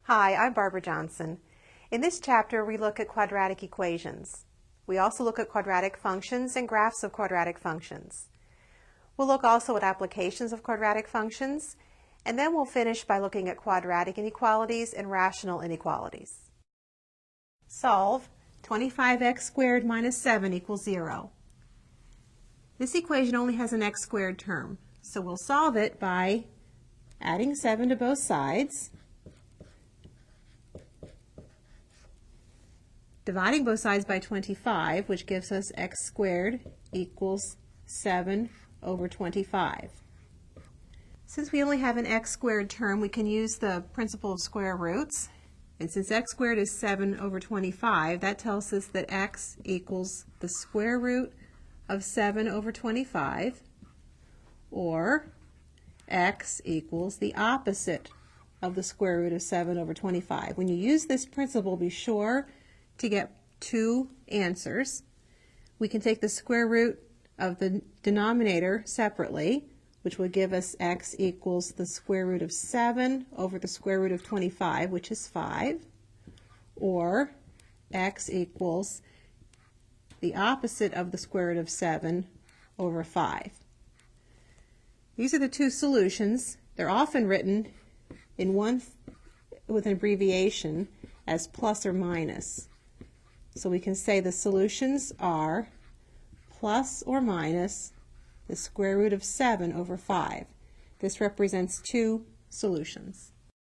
Hi, I'm Barbara Johnson. In this chapter, we look at quadratic equations. We also look at quadratic functions and graphs of quadratic functions. We'll look also at applications of quadratic functions, and then we'll finish by looking at quadratic inequalities and rational inequalities. Solve 25x squared minus 7 equals 0. This equation only has an x squared term, so we'll solve it by adding 7 to both sides, dividing both sides by 25, which gives us x squared equals 7 over 25. Since we only have an x squared term, we can use the principle of square roots. And since x squared is 7 over 25, that tells us that x equals the square root of 7 over 25, or x equals the opposite of the square root of 7 over 25. When you use this principle, be sure to get two answers. We can take the square root of the denominator separately, which would give us x equals the square root of 7 over the square root of 25, which is 5, or x equals the opposite of the square root of 7 over 5. These are the two solutions. They're often written in with an abbreviation as plus or minus. So we can say the solutions are plus or minus the square root of 7 over 5. This represents two solutions.